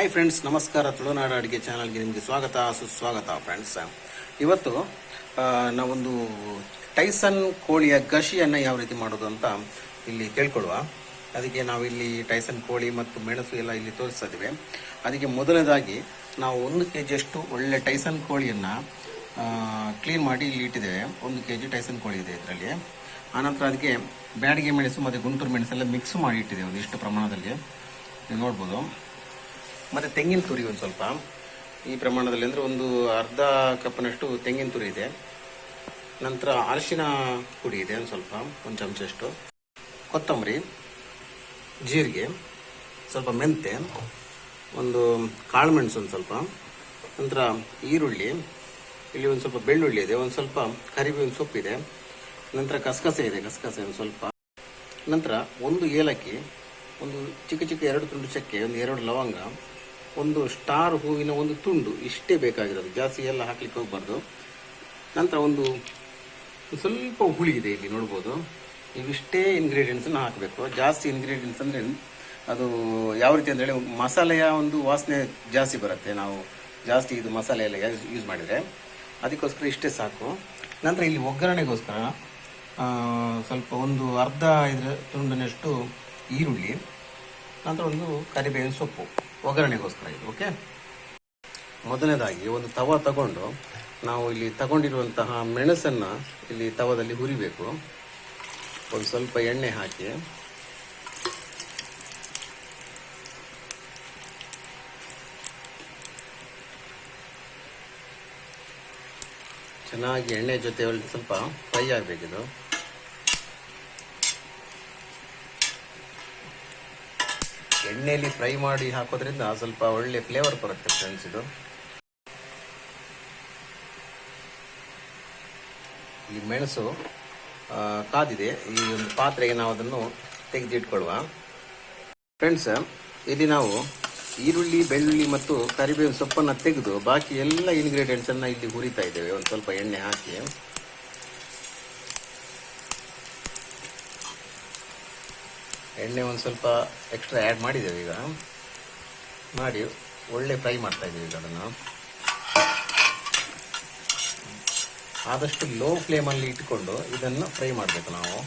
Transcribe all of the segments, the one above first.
Hi friends, ನಮಸ್ಕಾರ. ತುಳುನಾಡ ಅಡುಗೆ ಚಾನಲ್ಗೆ ನಿಮಗೆ ಸ್ವಾಗತ, ಸುಸ್ವಾಗತ ಫ್ರೆಂಡ್ಸ್. ಇವತ್ತು ನಾವೊಂದು ಟೈಸನ್ ಕೋಳಿಯ ಗಶಿಯನ್ನು ಯಾವ ರೀತಿ ಮಾಡೋದು ಅಂತ ಇಲ್ಲಿ ತಿಳ್ಕೊಳ್ಳುವ. ಅದಕ್ಕೆ ನಾವಿಲ್ಲಿ ಟೈಸನ್ ಕೋಳಿ ಮತ್ತು ಮೆಣಸು ಎಲ್ಲ ಇಲ್ಲಿ ತೋರಿಸ್ತಾ ಇದ್ದೀವಿ. ಅದಕ್ಕೆ ಮೊದಲನೇದಾಗಿ ನಾವು 1 kg ಅಷ್ಟು ಒಳ್ಳೆ ಟೈಸನ್ ಕೋಳಿಯನ್ನು ಕ್ಲೀನ್ ಮಾಡಿ ಇಲ್ಲಿ ಇಟ್ಟಿದ್ದೇವೆ. 1 kg ಟೈಸನ್ ಕೋಳಿ ಇದೆ ಇದರಲ್ಲಿ. ಆನಂತರ ಅದಕ್ಕೆ ಬ್ಯಾಡಿಗೆ ಮೆಣಸು ಮತ್ತು ಗುಂಟೂರು ಮೆಣಸೆಲ್ಲ ಮಿಕ್ಸ್ ಮಾಡಿ ಇಟ್ಟಿದ್ದೇವೆ ಒಂದು ಇಷ್ಟು ಪ್ರಮಾಣದಲ್ಲಿ, ನೀವು ನೋಡ್ಬೋದು. ಮತ್ತು ತೆಂಗಿನ ತುರಿ ಒಂದು ಸ್ವಲ್ಪ ಈ ಪ್ರಮಾಣದಲ್ಲಿ, ಅಂದರೆ ಒಂದು ಅರ್ಧ ಕಪ್ನಷ್ಟು ತೆಂಗಿನ ತುರಿ ಇದೆ. ನಂತರ ಅರಿಶಿನ ಪುಡಿ ಇದೆ ಒಂದು ಸ್ವಲ್ಪ, 1 ಚಮಚಷ್ಟು. ಕೊತ್ತಂಬರಿ, ಜೀರಿಗೆ, ಸ್ವಲ್ಪ ಮೆಂತೆ, ಒಂದು ಕಾಳುಮೆಣಸು ಒಂದು ಸ್ವಲ್ಪ. ನಂತರ ಈರುಳ್ಳಿ, ಇಲ್ಲಿ ಒಂದು ಸ್ವಲ್ಪ ಬೆಳ್ಳುಳ್ಳಿ ಇದೆ, ಒಂದು ಸ್ವಲ್ಪ ಕರಿಬೇವಿನ ಸೊಪ್ಪಿದೆ. ನಂತರ ಗಸಗಸೆ ಇದೆ, ಗಸಗಸೆ ಒಂದು ಸ್ವಲ್ಪ. ನಂತರ 1 ಏಲಕ್ಕಿ, ಒಂದು ಚಿಕ್ಕ ಚಿಕ್ಕ 2 ತುಂಡು ಚಕ್ಕೆ, ಒಂದು 2 ಲವಂಗ, ಒಂದು ಸ್ಟಾರ್ ಹೂವಿನ ಒಂದು ತುಂಡು, ಇಷ್ಟೇ ಬೇಕಾಗಿರೋದು, ಜಾಸ್ತಿ ಎಲ್ಲ ಹಾಕ್ಲಿಕ್ಕೆ ಹೋಗ್ಬಾರ್ದು. ನಂತರ ಒಂದು ಸ್ವಲ್ಪ ಹುಳಿ ಇದೆ ಇಲ್ಲಿ ನೋಡ್ಬೋದು. ಇವಿಷ್ಟೇ ಇಂಗ್ರೀಡಿಯೆಂಟ್ಸನ್ನು ಹಾಕಬೇಕು. ಜಾಸ್ತಿ ಇಂಗ್ರೀಡಿಯೆಂಟ್ಸ್ ಅಂದರೆ ಅದು ಯಾವ ರೀತಿ ಅಂದರೆ ಮಸಾಲೆಯ ಒಂದು ವಾಸನೆ ಜಾಸ್ತಿ ಬರುತ್ತೆ, ನಾವು ಜಾಸ್ತಿ ಇದು ಮಸಾಲೆ ಎಲ್ಲ ಯೂಸ್ ಮಾಡಿದರೆ. ಅದಕ್ಕೋಸ್ಕರ ಇಷ್ಟೇ ಸಾಕು. ನಂತರ ಇಲ್ಲಿ ಒಗ್ಗರಣೆಗೋಸ್ಕರ ಸ್ವಲ್ಪ ಒಂದು ಅರ್ಧ ಇದರ ತುಂಡಿನಷ್ಟು ಈರುಳ್ಳಿ, ನಂತರ ಒಂದು ಕರಿಬೇವಿನ ಸೊಪ್ಪು ಒಗ್ಗರಣೆಗೋಸ್ಕರ ಇದು. ಓಕೆ, ಮೊದಲನೇದಾಗಿ ಒಂದು ತವ ತಗೊಂಡು ನಾವು ಇಲ್ಲಿ ತಗೊಂಡಿರುವಂತಹ ಮೆಣಸನ್ನು ಇಲ್ಲಿ ತವದಲ್ಲಿ ಹುರಿಬೇಕು. ಒಂದು ಸ್ವಲ್ಪ ಎಣ್ಣೆ ಹಾಕಿ ಚೆನ್ನಾಗಿ ಎಣ್ಣೆ ಜೊತೆ ಸ್ವಲ್ಪ ಫ್ರೈ ಆಗಬೇಕಿದು. ಎಣ್ಣೆಯಲ್ಲಿ ಫ್ರೈ ಮಾಡಿ ಹಾಕೋದ್ರಿಂದ ಸ್ವಲ್ಪ ಒಳ್ಳೆ ಫ್ಲೇವರ್ ಬರುತ್ತೆ ಫ್ರೆಂಡ್ಸ್. ಇದು ಈ ಮೆಣಸು ಕಾದಿದೆ. ಈ ಒಂದು ಪಾತ್ರೆಗೆ ನಾವು ಅದನ್ನು ತೆಗೆದಿಟ್ಕೊಳ್ಳುವ. ಫ್ರೆಂಡ್ಸ್, ಇಲ್ಲಿ ನಾವು ಈರುಳ್ಳಿ, ಬೆಳ್ಳುಳ್ಳಿ ಮತ್ತು ಕರಿಬೇವಿನ ಸೊಪ್ಪನ್ನು ತೆಗೆದು ಬಾಕಿ ಎಲ್ಲ ಇಂಗ್ರೀಡಿಯೆಂಟ್ಸನ್ನು ಇಲ್ಲಿ ಹುರಿತಾ ಇದ್ದೇವೆ. ಒಂದು ಸ್ವಲ್ಪ ಎಣ್ಣೆ ಹಾಕಿ ಎಣ್ಣೆ ಒಂದು ಸ್ವಲ್ಪ ಎಕ್ಸ್ಟ್ರಾ ಆ್ಯಡ್ ಮಾಡಿದ್ದೇವೆ. ಈಗ ಮಾಡಿ ಒಳ್ಳೆ ಫ್ರೈ ಮಾಡ್ತಾ ಇದ್ದೀವಿ. ಈಗ ಅದನ್ನು ಆದಷ್ಟು ಲೋ ಫ್ಲೇಮಲ್ಲಿ ಇಟ್ಕೊಂಡು ಇದನ್ನು ಫ್ರೈ ಮಾಡಬೇಕು ನಾವು.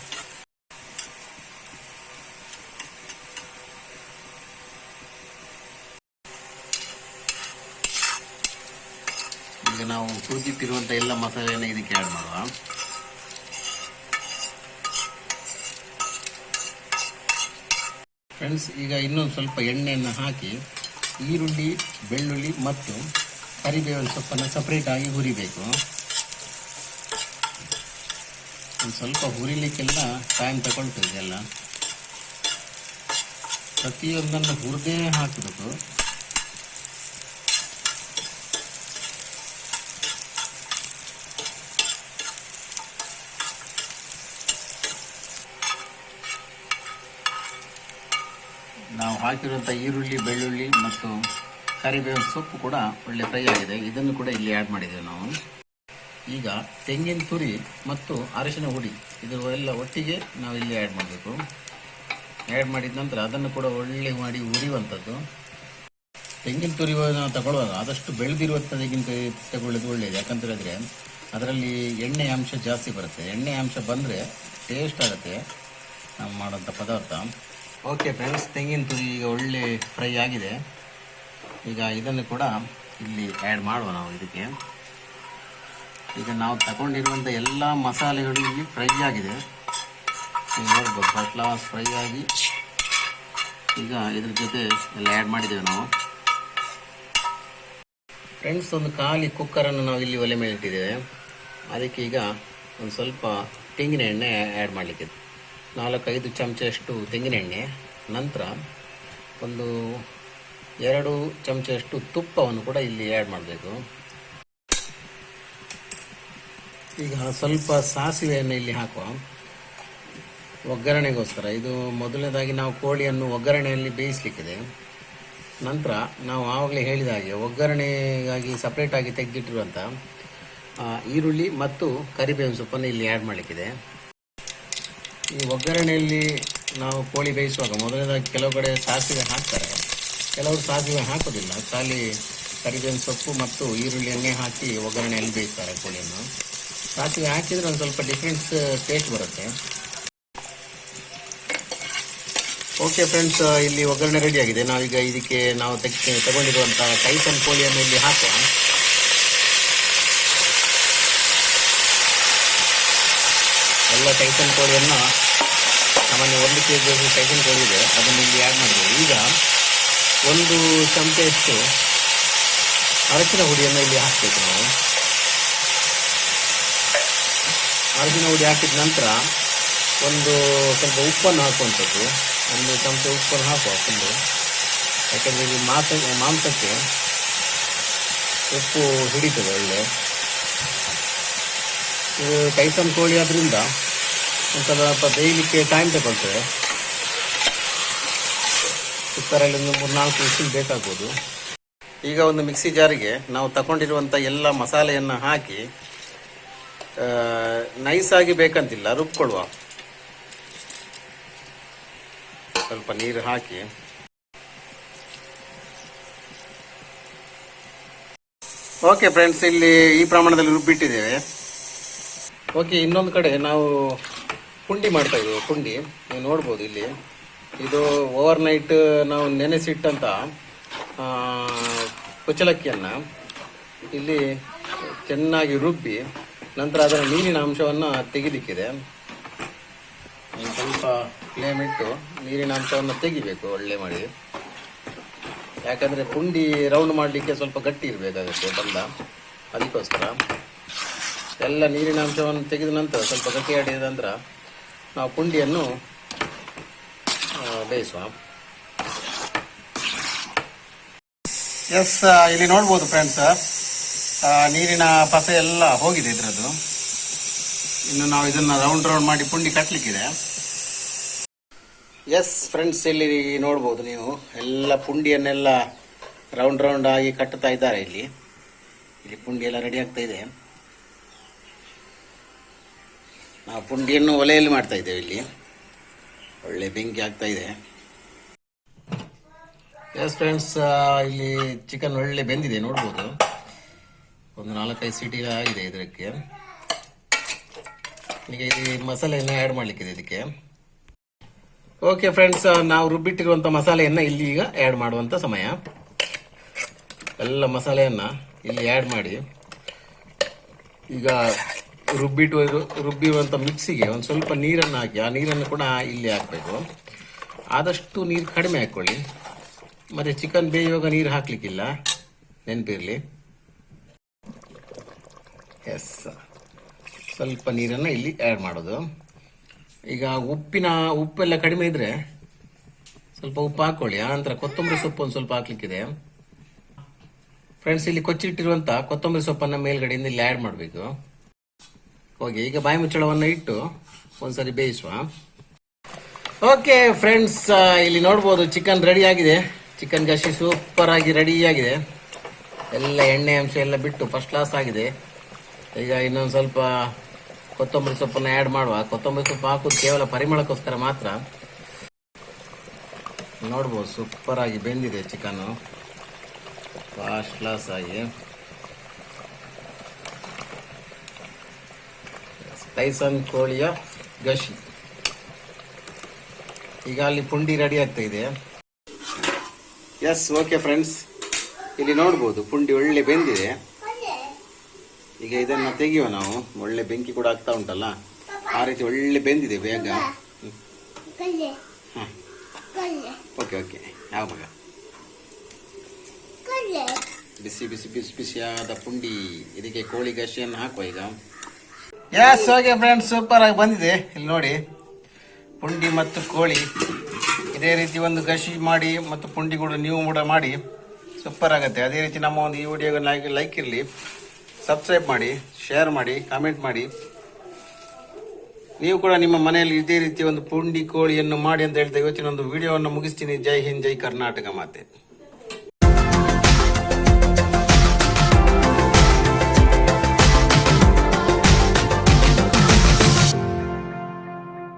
ಈಗ ನಾವು ಹುರಿದಿಟ್ಟಿರುವಂಥ ಎಲ್ಲ ಮಸಾಲೆಯನ್ನು ಇದಕ್ಕೆ ಆ್ಯಡ್ ಮಾಡುವ. ಫ್ರೆಂಡ್ಸ್, ಈಗ ಇನ್ನೊಂದು ಸ್ವಲ್ಪ ಎಣ್ಣೆಯನ್ನು ಹಾಕಿ ಈರುಳ್ಳಿ, ಬೆಳ್ಳುಳ್ಳಿ ಮತ್ತು ಕರಿಬೇವಿನ ಸೊಪ್ಪನ್ನು ಸಪ್ರೇಟಾಗಿ ಹುರಿಬೇಕು. ಒಂದು ಸ್ವಲ್ಪ ಹುರಿಲಿಕ್ಕೆಲ್ಲ ಟೈಮ್ ತಗೊಳ್ತದೆ ಎಲ್ಲ. ಪ್ರತಿಯೊಂದನ್ನು ಹುರಿದೇ ಹಾಕಬೇಕು. ನಾವು ಹಾಕಿರುವಂಥ ಈರುಳ್ಳಿ, ಬೆಳ್ಳುಳ್ಳಿ ಮತ್ತು ಕರಿಬೇವಿನ ಸೊಪ್ಪು ಕೂಡ ಒಳ್ಳೆ ಫ್ರೈ ಆಗಿದೆ. ಇದನ್ನು ಕೂಡ ಇಲ್ಲಿ ಆ್ಯಡ್ ಮಾಡಿದ್ದೇವೆ ನಾವು. ಈಗ ತೆಂಗಿನ ತುರಿ ಮತ್ತು ಅರಿಶಿನ ಹುಡಿ ಇದು ಎಲ್ಲ ಒಟ್ಟಿಗೆ ನಾವು ಇಲ್ಲಿ ಆ್ಯಡ್ ಮಾಡಬೇಕು. ಆ್ಯಡ್ ಮಾಡಿದ ನಂತರ ಅದನ್ನು ಕೂಡ ಒಳ್ಳೆ ಮಾಡಿ ಹುರಿಯುವಂಥದ್ದು. ತೆಂಗಿನ ತುರಿ ನಾವು ತಗೊಳ್ಳುವಾಗ ಆದಷ್ಟು ಬೆಳೆದಿರುವಂಥ ತೆಂಗಿನ ತುರಿ ತಗೊಳ್ಳೋದು ಒಳ್ಳೆಯದು. ಯಾಕಂತೇಳಿದ್ರೆ ಅದರಲ್ಲಿ ಎಣ್ಣೆ ಅಂಶ ಜಾಸ್ತಿ ಬರುತ್ತೆ. ಎಣ್ಣೆ ಅಂಶ ಬಂದರೆ ಟೇಸ್ಟ್ ಆಗುತ್ತೆ ನಾವು ಮಾಡೋಂಥ ಪದಾರ್ಥ. ಓಕೆ ಫ್ರೆಂಡ್ಸ್, ತೆಂಗಿನ ತುರಿ ಈಗ ಒಳ್ಳೆ ಫ್ರೈ ಆಗಿದೆ. ಈಗ ಇದನ್ನು ಕೂಡ ಇಲ್ಲಿ ಆ್ಯಡ್ ಮಾಡುವ ನಾವು ಇದಕ್ಕೆ. ಈಗ ನಾವು ತಗೊಂಡಿರುವಂಥ ಎಲ್ಲ ಮಸಾಲೆಗಳು ಇಲ್ಲಿ ಫ್ರೈ ಆಗಿದೆ. ಈಗ ನೋಡ್ಬೋದು, ಫಸ್ಟ್ ಕ್ಲಾಸ್ ಫ್ರೈ ಆಗಿ ಈಗ ಇದ್ರ ಜೊತೆ ಎಲ್ಲ ಆ್ಯಡ್ ಮಾಡಿದ್ದೇವೆ ನಾವು. ಫ್ರೆಂಡ್ಸ್, ಒಂದು ಖಾಲಿ ಕುಕ್ಕರನ್ನು ನಾವು ಇಲ್ಲಿ ಒಲೆ ಮೇಲೆ ಇಟ್ಟಿದ್ದೇವೆ. ಅದಕ್ಕೆ ಈಗ ಒಂದು ಸ್ವಲ್ಪ ತೆಂಗಿನ ಎಣ್ಣೆ ಆ್ಯಡ್ ಮಾಡಲಿಕ್ಕೆ 4-5 ಚಮಚಷ್ಟು ತೆಂಗಿನ ಎಣ್ಣೆ. ನಂತರ ಒಂದು 2 ಚಮಚಷ್ಟು ತುಪ್ಪವನ್ನು ಕೂಡ ಇಲ್ಲಿ ಆ್ಯಡ್ ಮಾಡಬೇಕು. ಈಗ ಸ್ವಲ್ಪ ಸಾಸಿವೆಯನ್ನು ಇಲ್ಲಿ ಹಾಕುವ ಒಗ್ಗರಣೆಗೋಸ್ಕರ. ಇದು ಮೊದಲನೇದಾಗಿ ನಾವು ಕೋಳಿಯನ್ನು ಒಗ್ಗರಣೆಯಲ್ಲಿ ಬೇಯಿಸಲಿಕ್ಕಿದೆ. ನಂತರ ನಾವು ಆವಾಗಲೇ ಹೇಳಿದ ಹಾಗೆ ಒಗ್ಗರಣೆಗಾಗಿ ಸಪ್ರೇಟಾಗಿ ತೆಗೆದಿಟ್ಟಿರುವಂಥ ಈರುಳ್ಳಿ ಮತ್ತು ಕರಿಬೇವಿನ ಸೊಪ್ಪನ್ನು ಇಲ್ಲಿ ಆ್ಯಡ್ ಮಾಡಲಿಕ್ಕಿದೆ. ಈ ಒಗ್ಗರಣೆಯಲ್ಲಿ ನಾವು ಕೋಳಿ ಬೇಯಿಸುವಾಗ ಮೊದಲನೇದಾಗಿ ಕೆಲವು ಕಡೆ ಸಾಸಿವೆ ಹಾಕ್ತಾರೆ, ಕೆಲವರು ಸಾಸಿವೆ ಹಾಕೋದಿಲ್ಲ, ಖಾಲಿ ಕರಿಬೇವಿನ ಸೊಪ್ಪು ಮತ್ತು ಈರುಳ್ಳಿ ಎಣ್ಣೆ ಹಾಕಿ ಒಗ್ಗರಣೆಯಲ್ಲಿ ಬೇಯಿಸ್ತಾರೆ ಕೋಳಿಯನ್ನು. ಸಾಸಿವೆ ಹಾಕಿದರೆ ಒಂದು ಸ್ವಲ್ಪ ಡಿಫ್ರೆಂಟ್ ಟೇಸ್ಟ್ ಬರುತ್ತೆ. ಓಕೆ ಫ್ರೆಂಡ್ಸ್, ಇಲ್ಲಿ ಒಗ್ಗರಣೆ ರೆಡಿ ಆಗಿದೆ. ನಾವೀಗ ಇದಕ್ಕೆ ನಾವು ತಗೊಂಡಿರುವಂಥ ಟೈಸನ್ ಕೋಳಿಯನ್ನು ಇಲ್ಲಿ ಹಾಕುವ. ಎಲ್ಲ ಟೈಸನ್ ಕೋಳಿಯನ್ನು ಸಾಮಾನ್ಯ 1 kg ಟೈಸನ್ ಕೋಳಿ ಇದೆ, ಅದನ್ನು ಇಲ್ಲಿ ಆ್ಯಡ್ ಮಾಡಿದ್ದೇವೆ. ಈಗ 1 ಚಮಚೆಯಷ್ಟು ಅರಶಿನ ಹುಡಿಯನ್ನು ಇಲ್ಲಿ ಹಾಕಬೇಕು. ನಾವು ಅರಶಿನ ಹುಡಿ ಹಾಕಿದ ನಂತರ ಒಂದು ಸ್ವಲ್ಪ ಉಪ್ಪನ್ನು ಹಾಕುವಂಥದ್ದು. 1 ಚಮಚ ಉಪ್ಪನ್ನು ಹಾಕುವ ಫುಲ್ಲು, ಯಾಕೆಂದರೆ ಇದು ಮಾಂಸಕ್ಕೆ ಉಪ್ಪು ಹಿಡಿತದೆ ಒಳ್ಳೆ. ಇದು ಟೈಸನ್ ಕೋಳಿ ಆದ್ದರಿಂದ ಒಂದು ಸ್ವಲ್ಪ ಬೇಯಲಿಕ್ಕೆ ಟೈಮ್ ತಗೊಳ್ತೇವೆ. ಕುಕ್ಕರಲ್ಲಿ ಒಂದು 3-4 ವಿಸಿಲ್ ಬೇಕಾಗ್ಬೋದು. ಈಗ ಒಂದು ಮಿಕ್ಸಿ ಜಾರಿಗೆ ನಾವು ತಗೊಂಡಿರುವಂಥ ಎಲ್ಲ ಮಸಾಲೆಯನ್ನು ಹಾಕಿ ನೈಸಾಗಿ ಬೇಕಂತಿಲ್ಲ, ರುಬ್ಕೊಳ್ಳುವ. ಸ್ವಲ್ಪ ನೀರು ಹಾಕಿ ಓಕೆ ಫ್ರೆಂಡ್ಸ್, ಇಲ್ಲಿ ಈ ಪ್ರಮಾಣದಲ್ಲಿ ರುಬ್ಬಿಟ್ಟಿದ್ದೇವೆ. ಓಕೆ, ಇನ್ನೊಂದು ಕಡೆ ನಾವು ಪುಂಡಿ ಮಾಡ್ತಾ ಇದ್ದೇವೆ. ಪುಂಡಿ ನೀವು ನೋಡ್ಬೋದು ಇಲ್ಲಿ. ಇದು ಓವರ್ ನೈಟ್ ನಾವು ನೆನೆಸಿಟ್ಟಂತ ಕುಚ್ಚಲಕ್ಕಿಯನ್ನು ಇಲ್ಲಿ ಚೆನ್ನಾಗಿ ರುಬ್ಬಿ ನಂತರ ಅದರ ನೀರಿನ ಅಂಶವನ್ನು ತೆಗಿಲಿಕ್ಕಿದೆ. ಸ್ವಲ್ಪ ಫ್ಲೇಮ್ ಇಟ್ಟು ನೀರಿನ ಅಂಶವನ್ನು ತೆಗಿಬೇಕು ಒಳ್ಳೆ ಮಾಡಿ. ಯಾಕಂದರೆ ಪುಂಡಿ ರೌಂಡ್ ಮಾಡಲಿಕ್ಕೆ ಸ್ವಲ್ಪ ಗಟ್ಟಿ ಇರಬೇಕಾಗುತ್ತೆ ಬಂದ, ಅದಕ್ಕೋಸ್ಕರ ಎಲ್ಲ ನೀರಿನ ಅಂಶವನ್ನು ತೆಗೆದ ನಂತರ ಸ್ವಲ್ಪ ಗಟ್ಟಿ ಆಡಿದ ನಂತರ ನಾವು ಪುಂಡಿಯನ್ನು ಬೇಯಿಸುವ. ಎಸ್, ಇಲ್ಲಿ ನೋಡ್ಬೋದು ಫ್ರೆಂಡ್ಸ್, ನೀರಿನ ಪಸೆ ಎಲ್ಲ ಹೋಗಿದೆ ಇದರದ್ದು. ಇನ್ನು ನಾವು ಇದನ್ನು ರೌಂಡ್ ಮಾಡಿ ಪುಂಡಿ ಕಟ್ಟಲಿಕ್ಕಿದೆ. ಎಸ್ ಫ್ರೆಂಡ್ಸ್, ಇಲ್ಲಿ ನೋಡ್ಬೋದು ನೀವು ಎಲ್ಲ ಪುಂಡಿಯನ್ನೆಲ್ಲ ರೌಂಡ್ ಆಗಿ ಕಟ್ಟುತ್ತಾ ಇದ್ದಾರೆ. ಇಲ್ಲಿ ಪುಂಡಿ ಎಲ್ಲ ರೆಡಿ ಆಗ್ತಾ ಇದೆ. ನಾವು ಪುಂಡಿಯನ್ನು ಒಲೆಯಲ್ಲಿ ಮಾಡ್ತಾ ಇದ್ದೇವೆ. ಇಲ್ಲಿ ಒಳ್ಳೆ ಬೆಂಕಿ ಆಗ್ತಾ ಇದೆ. ಎಸ್ ಫ್ರೆಂಡ್ಸ್, ಇಲ್ಲಿ ಚಿಕನ್ ಒಳ್ಳೆ ಬೆಂದಿದೆ ನೋಡ್ಬೋದು. ಒಂದು 4-5 ಸೀಟಿ ಆಗಿದೆ ಇದಕ್ಕೆ. ಈಗ ಇಲ್ಲಿ ಮಸಾಲೆಯನ್ನು ಆ್ಯಡ್ ಮಾಡಲಿಕ್ಕಿದೆ ಇದಕ್ಕೆ. ಓಕೆ ಫ್ರೆಂಡ್ಸ್, ನಾವು ರುಬ್ಬಿಟ್ಟಿರುವಂಥ ಮಸಾಲೆಯನ್ನು ಇಲ್ಲಿ ಈಗ ಆ್ಯಡ್ ಮಾಡುವಂಥ ಸಮಯ. ಎಲ್ಲ ಮಸಾಲೆಯನ್ನು ಇಲ್ಲಿ ಆ್ಯಡ್ ಮಾಡಿ ಈಗ ರುಬ್ಬಿರುವಂಥ ಮಿಕ್ಸಿಗೆ ಒಂದು ಸ್ವಲ್ಪ ನೀರನ್ನು ಹಾಕಿ ಆ ನೀರನ್ನು ಕೂಡ ಇಲ್ಲಿ ಹಾಕಬೇಕು. ಆದಷ್ಟು ನೀರು ಕಡಿಮೆ ಹಾಕ್ಕೊಳ್ಳಿ, ಮತ್ತು ಚಿಕನ್ ಬೇಯುವಾಗ ನೀರು ಹಾಕಲಿಕ್ಕಿಲ್ಲ, ನೆನಪಿರಲಿ. ಎಸ್, ಸ್ವಲ್ಪ ನೀರನ್ನು ಇಲ್ಲಿ ಆ್ಯಡ್ ಮಾಡೋದು. ಈಗ ಉಪ್ಪೆಲ್ಲ ಕಡಿಮೆ ಇದ್ದರೆ ಸ್ವಲ್ಪ ಉಪ್ಪು ಹಾಕ್ಕೊಳ್ಳಿ. ಆನಂತರ ಕೊತ್ತಂಬರಿ ಸೊಪ್ಪು ಒಂದು ಸ್ವಲ್ಪ ಹಾಕ್ಲಿಕ್ಕಿದೆ. ಫ್ರೆಂಡ್ಸ್, ಇಲ್ಲಿ ಕೊಚ್ಚಿಟ್ಟಿರುವಂಥ ಕೊತ್ತಂಬರಿ ಸೊಪ್ಪನ್ನು ಮೇಲ್ಗಡೆಯಿಂದ ಇಲ್ಲಿ ಆ್ಯಡ್ ಮಾಡಬೇಕು. ಓಕೆ, ಈಗ ಬಾಯಿ ಮುಚ್ಚಳವನ್ನು ಇಟ್ಟು ಒಂದ್ಸರಿ ಬೇಯಿಸುವ. ಓಕೆ ಫ್ರೆಂಡ್ಸ್, ಇಲ್ಲಿ ನೋಡ್ಬೋದು ಚಿಕನ್ ರೆಡಿ ಆಗಿದೆ. ಚಿಕನ್ ಗಸಿ ಸೂಪರ್ ಆಗಿ ರೆಡಿ ಆಗಿದೆ. ಎಲ್ಲ ಎಣ್ಣೆ ಅಂಶ ಎಲ್ಲ ಬಿಟ್ಟು ಫಸ್ಟ್ ಕ್ಲಾಸ್ ಆಗಿದೆ. ಈಗ ಇನ್ನೊಂದು ಸ್ವಲ್ಪ ಕೊತ್ತಂಬರಿ ಸೊಪ್ಪನ್ನು ಆ್ಯಡ್ ಮಾಡುವ. ಕೊತ್ತಂಬರಿ ಸೊಪ್ಪು ಹಾಕೋದು ಕೇವಲ ಪರಿಮಳಕ್ಕೋಸ್ಕರ ಮಾತ್ರ. ನೋಡ್ಬೋದು ಸೂಪರ್ ಆಗಿ ಬೆಂದಿದೆ ಚಿಕನ್ನು, ಫಸ್ಟ್ ಕ್ಲಾಸ್ ಆಗಿ. ಟೈಸನ್ ಕೋಳಿಯ ಗಸಿ. ಈಗ ಅಲ್ಲಿ ಪುಂಡಿ ರೆಡಿ ಆಗ್ತಾ ಇದೆ. ಎಸ್, ಓಕೆ ಫ್ರೆಂಡ್ಸ್, ಇಲ್ಲಿ ನೋಡ್ಬೋದು ಪುಂಡಿ ಒಳ್ಳೆ ಬೆಂದಿದೆ. ಈಗ ಇದನ್ನು ತೆಗೆಯುವ ನಾವು. ಒಳ್ಳೆ ಬೆಂಕಿ ಕೂಡ ಆಗ್ತಾ ಉಂಟಲ್ಲ, ಆ ರೀತಿ ಒಳ್ಳೆ ಬೆಂದಿದೆ ಬೇಗ. ಓಕೆ ಯಾವ ಮಗ, ಬಿಸಿ ಬಿಸಿ ಬಿಸಿ ಬಿಸಿಯಾದ ಪುಂಡಿ. ಇದಕ್ಕೆ ಕೋಳಿ ಗಸಿಯನ್ನು ಹಾಕುವ ಈಗ. ಎಸ್, ಓಕೆ ಫ್ರೆಂಡ್ಸ್, ಸೂಪರ್ ಆಗಿ ಬಂದಿದೆ. ಇಲ್ಲಿ ನೋಡಿ, ಪುಂಡಿ ಮತ್ತು ಕೋಳಿ ಇದೇ ರೀತಿ ಒಂದು ಗಸಿ ಮಾಡಿ ಮತ್ತು ಪುಂಡಿ ಕೂಡ ನೀವು ಕೂಡ ಮಾಡಿ ಸೂಪರ್ ಆಗುತ್ತೆ. ಅದೇ ರೀತಿ ನಮ್ಮ ಒಂದು ಈ ವಿಡಿಯೋಗೆ ಲೈಕ್ ಇರಲಿ, ಸಬ್ಸ್ಕ್ರೈಬ್ ಮಾಡಿ, ಶೇರ್ ಮಾಡಿ, ಕಾಮೆಂಟ್ ಮಾಡಿ. ನೀವು ಕೂಡ ನಿಮ್ಮ ಮನೆಯಲ್ಲಿ ಇದೇ ರೀತಿ ಒಂದು ಪುಂಡಿ ಕೋಳಿಯನ್ನು ಮಾಡಿ ಅಂತ ಹೇಳ್ತಾ ಇವತ್ತಿನ ಒಂದು ವಿಡಿಯೋವನ್ನು ಮುಗಿಸ್ತೀನಿ. ಜೈ ಹಿಂದ್, ಜೈ ಕರ್ನಾಟಕ ಮಾತೆ.